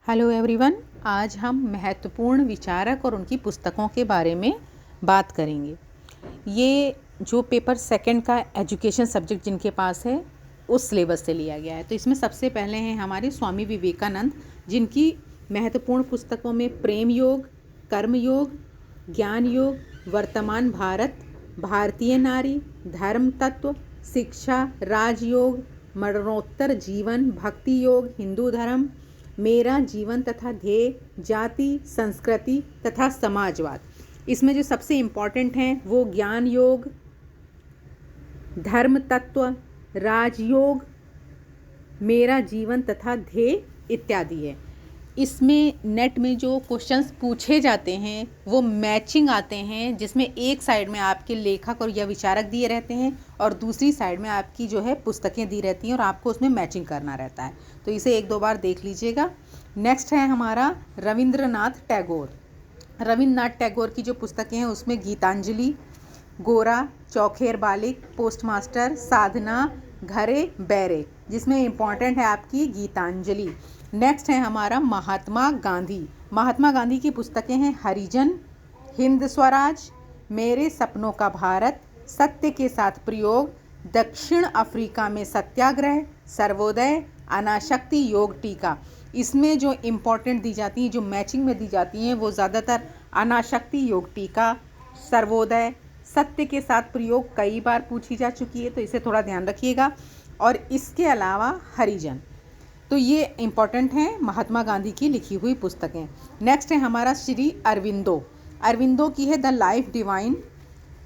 Hello everyone, आज हम महत्वपूर्ण विचारक और उनकी पुस्तकों के बारे में बात करेंगे। ये जो पेपर सेकंड का एजुकेशन सब्जेक्ट जिनके पास है उस सिलेबस से लिया गया है। तो इसमें सबसे पहले हैं हमारे स्वामी विवेकानंद, जिनकी महत्वपूर्ण पुस्तकों में प्रेम योग, कर्म योग, ज्ञान योग, वर्तमान भारत, भारतीय नारी, धर्म तत्व, शिक्षा, राजयोग, मरणोत्तर जीवन, भक्ति योग, हिंदू धर्म, मेरा जीवन तथा ध्येय, जाति, संस्कृति तथा समाजवाद। इसमें जो सबसे इम्पॉर्टेंट हैं वो ज्ञान योग, धर्म तत्व, राजयोग, मेरा जीवन तथा ध्येय इत्यादि है। इसमें नेट में जो क्वेश्चंस पूछे जाते हैं वो मैचिंग आते हैं, जिसमें एक साइड में आपके लेखक और या विचारक दिए रहते हैं और दूसरी साइड में आपकी जो है पुस्तकें दी रहती हैं और आपको उसमें मैचिंग करना रहता है। तो इसे एक दो बार देख लीजिएगा। नेक्स्ट है हमारा रविंद्रनाथ टैगोर। रविंद्रनाथ टैगोर की जो पुस्तकें हैं उसमें गीतांजलि, गोरा, चौखेर बालिक, पोस्टमास्टर, साधना, घरे बैरे, जिसमें इम्पॉर्टेंट है आपकी गीतांजलि। नेक्स्ट है हमारा महात्मा गांधी। महात्मा गांधी की पुस्तकें हैं हरिजन, हिंद स्वराज, मेरे सपनों का भारत, सत्य के साथ प्रयोग, दक्षिण अफ्रीका में सत्याग्रह, सर्वोदय, अनाशक्ति, योग टीका। इसमें जो इम्पोर्टेंट दी जाती हैं, जो मैचिंग में दी जाती हैं, वो ज़्यादातर अनाशक्ति, योग टीका, सर्वोदय, सत्य के साथ प्रयोग कई बार पूछी जा चुकी है, तो इसे थोड़ा ध्यान रखिएगा। और इसके अलावा हरिजन, तो ये इम्पॉर्टेंट हैं महात्मा गांधी की लिखी हुई पुस्तकें। नेक्स्ट है हमारा श्री अरविंदो। अरविंदो की है the life divine,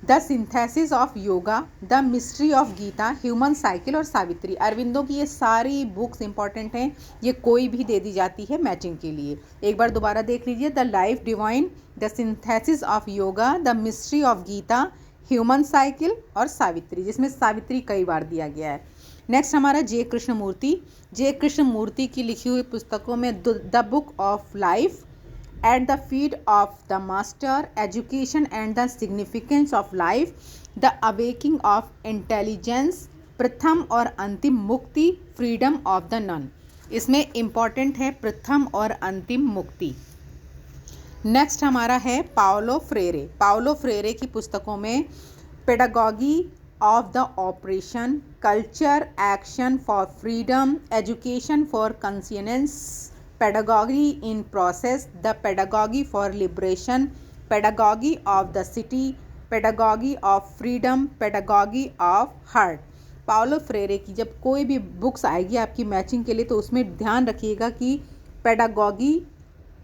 the synthesis of yoga, the mystery of Gita, human cycle और सावित्री। अरविंदो की ये सारी बुक्स इंपॉर्टेंट हैं, ये कोई भी दे दी जाती है मैचिंग के लिए। एक बार दोबारा देख लीजिए, the life divine, the synthesis of yoga, the mystery of Gita, human cycle और सावित्री, जिसमें सावित्री कई बार दिया गया है। नेक्स्ट हमारा जे कृष्णमूर्ति। जे कृष्णमूर्ति की लिखी हुई पुस्तकों में the book of life, at the feet of the master, education and the significance of life, the awaking of intelligence, प्रथम और अंतिम मुक्ति, फ्रीडम ऑफ द नन। इसमें इम्पॉर्टेंट है प्रथम और अंतिम मुक्ति। नेक्स्ट हमारा है पाओलो फ्रेरे। पाओलो फ्रेरे की पुस्तकों में pedagogy of the operation, culture, action for freedom, education for conscious, pedagogy in process, the pedagogy for liberation, pedagogy of the city, pedagogy of freedom, pedagogy of heart। Paulo Freire की जब कोई भी books आएगी आपकी matching के लिए तो उसमें ध्यान रखिएगा कि पेडागॉगी,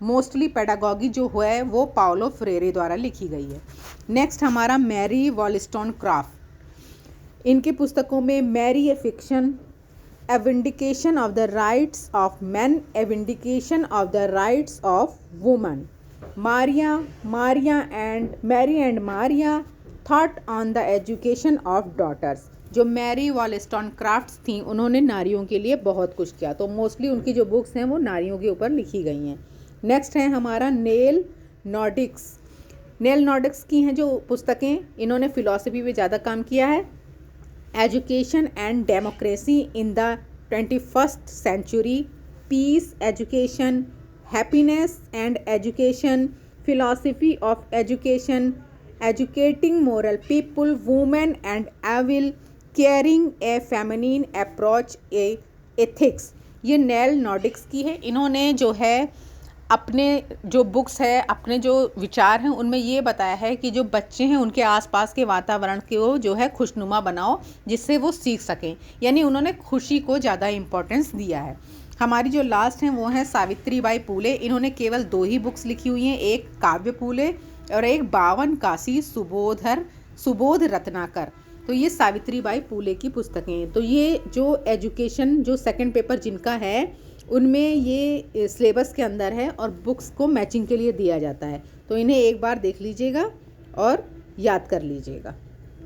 मोस्टली पेडागॉगी जो है वो पाओलो फ्रेरे द्वारा लिखी गई है। नेक्स्ट हमारा मैरी वॉलस्टोनक्राफ्ट। इनकी पुस्तकों में Mary a fiction, A vindication of the rights of men, a vindication of the rights of women, Mary and Maria, thought on the education of daughters। जो मैरी वॉलस्टोनक्राफ्ट थी उन्होंने नारियों के लिए बहुत कुछ किया, तो मोस्टली उनकी जो बुक्स हैं वो नारियों के ऊपर लिखी गई हैं। नेक्स्ट है हमारा नेल नॉर्डिक्स। नेल नॉर्डिक्स की हैं जो पुस्तकें, इन्होंने फिलॉसफी पे ज़्यादा काम किया है। Education and Democracy in the 21st Century, Peace, Education, Happiness and Education, Philosophy of Education, Educating Moral People, Women and Evil, Caring a Feminine Approach, Ethics। ये नेल नॉर्डिक्स की है। इन्होंने जो है अपने जो बुक्स है, अपने जो विचार हैं उनमें ये बताया है कि जो बच्चे हैं उनके आसपास के वातावरण को जो है खुशनुमा बनाओ, जिससे वो सीख सकें। यानी उन्होंने खुशी को ज़्यादा इम्पोर्टेंस दिया है। हमारी जो लास्ट हैं वो हैं सावित्री बाई फुले। इन्होंने केवल 2 ही बुक्स लिखी हुई हैं, एक काव्य फुले और एक 52 काशी सुबोध रत्नाकर। तो ये सावित्री बाई फुले की पुस्तकें हैं। तो ये जो एजुकेशन जो सेकंड पेपर जिनका है उनमें ये सिलेबस के अंदर है और बुक्स को मैचिंग के लिए दिया जाता है। तो इन्हें एक बार देख लीजिएगा और याद कर लीजिएगा।